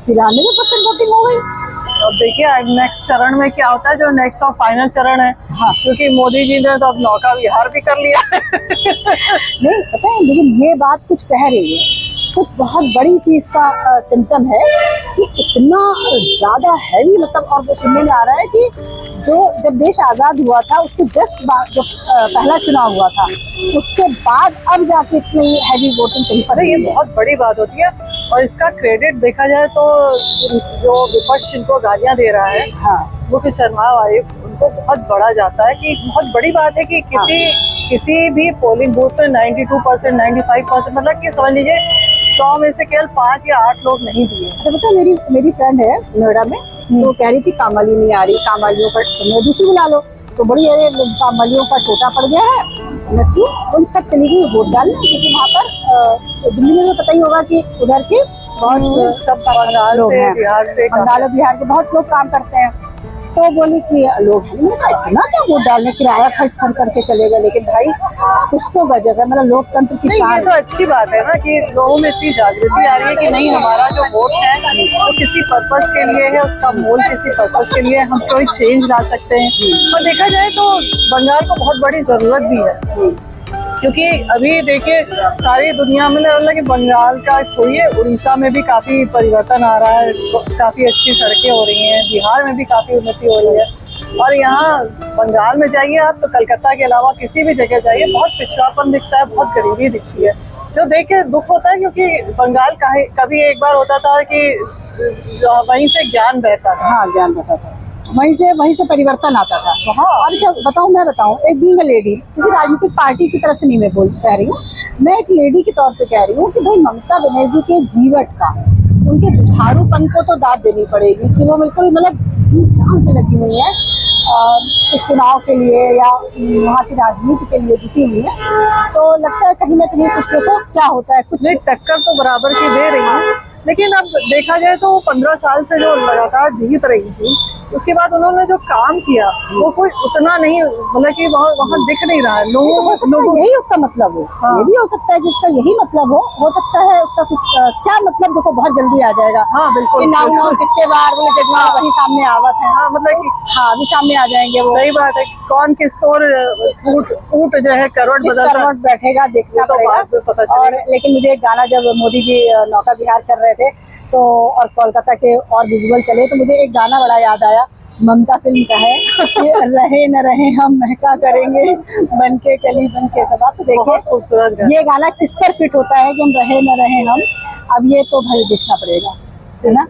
93% voting हो गई। अब देखिए अब नेक्स्ट चरण में क्या होता है, जो नेक्स्ट और फाइनल चरण है। हाँ, क्योंकि मोदी जी ने तो अब नौका विहार भी कर लिया। नहीं पता है, लेकिन ये बात कुछ कह रही है, कुछ बहुत बड़ी चीज का सिम्टम है कि इतना ज्यादा हैवी, मतलब और वो सुनने में आ रहा है कि जो जब देश आजाद हुआ था उसके जस्ट बाद जो पहला चुनाव हुआ था उसके बाद अब जाके इतनी हैवी वोटिंग कहीं पर। ये बहुत बड़ी बात होती है और इसका क्रेडिट देखा जाए तो जो विपक्ष इनको गालियां दे रहा है, हाँ, मुख्य चुनाव आयोग, उनको बहुत बड़ा जाता है कि बहुत बड़ी बात है कि किसी भी पोलिंग बूथ में 92%, 95%, मतलब कि समझ लीजिए 100 में से केवल 5 या 8 लोग नहीं दिए। अच्छा पता है, मेरी फ्रेंड है नोएडा में, तो कह रही थी कामवाली नहीं आ रही, कामवालियों का तुमने दूसरी बुला लो। तो बड़ी अरे कामवालियों का टोटा पड़ गया है, मैं क्यों, उन सब चली गई वोट डालने, क्योंकि वहाँ पर दिल्ली में पता ही होगा कि उधर के बहुत सब बंगाल से, बिहार से, बंगाल और बिहार के बहुत लोग काम करते हैं। तो बोली कि लोग इतना क्या वोट डालने, किराया खर्च कर करके चले गए। लेकिन भाई कुछ तो गजब है, मतलब लोकतंत्र की शान। ये तो अच्छी बात है ना कि लोगों में इतनी जागृति आ रही है कि नहीं, हमारा जो वोट है वो किसी पर्पस के लिए है, उसका मोल किसी पर्पस के लिए, हम कोई चेंज ला सकते हैं। और देखा जाए तो बंगाल को बहुत बड़ी जरूरत भी है, क्योंकि अभी देखिए सारी दुनिया में मतलब कि बंगाल का छोड़िए, उड़ीसा में भी काफी परिवर्तन आ रहा है, काफी अच्छी सड़कें हो रही हैं, बिहार में भी काफी उन्नति हो रही है। और यहाँ बंगाल में जाइए आप तो कलकत्ता के अलावा किसी भी जगह जाइए, बहुत पिछड़ापन दिखता है, बहुत गरीबी दिखती है, जो देख के दुख होता है। क्योंकि बंगाल कभी एक बार होता था कि वहीं से ज्ञान बहता था। हाँ, ज्ञान बहता था, वहीं से परिवर्तन आता था। अब जब मैं बताऊं एक बीइंग अ लेडी, किसी राजनीतिक पार्टी की तरफ से नहीं मैं कह रही हूँ, मैं एक लेडी के तौर पे कह रही हूँ कि भाई ममता बनर्जी के जीवट का, उनके जुझारूपन को तो दाद देनी पड़ेगी कि वो बिल्कुल मतलब जी जान से लगी हुई है इस चुनाव के लिए या वहाँ की राजनीति के लिए जुटी हुई है। तो लगता है कहीं ना कहीं कुछ देखो क्या होता है, कुछ टक्कर तो बराबर की दे रही है। लेकिन अब देखा जाए तो 15 साल से जो लगातार जीत रही थी, उसके बाद उन्होंने जो काम किया वो कोई उतना नहीं, मतलब कि वहाँ दिख नहीं रहा है लोगों। यही उसका मतलब हो। हाँ। ये भी हो सकता है कि उसका यही मतलब हो सकता है उसका कुछ क्या मतलब, देखो बहुत जल्दी आ जाएगा। हाँ बिल्कुल, कितने बार बोले जजमा वही सामने आवत है। हाँ, मतलब कि हाँ अभी सामने आ जाएंगे वो। सही बात है, कौन किसको ऊट जो है करवट बैठेगा देखना पड़ेगा। पता और लेकिन मुझे एक गाना जब मोदी जी नौका विहार कर रहे थे तो और कोलकाता के और विजुअल चले तो मुझे एक गाना बड़ा याद आया, ममता फिल्म का है कि रहे न रहे हम महका करेंगे बनके कली बनके सबा। तो देखिए खूबसूरत ये गाना किस पर फिट होता है कि हम रहे न रहे हम, अब ये तो भाई देखना पड़ेगा, है ना।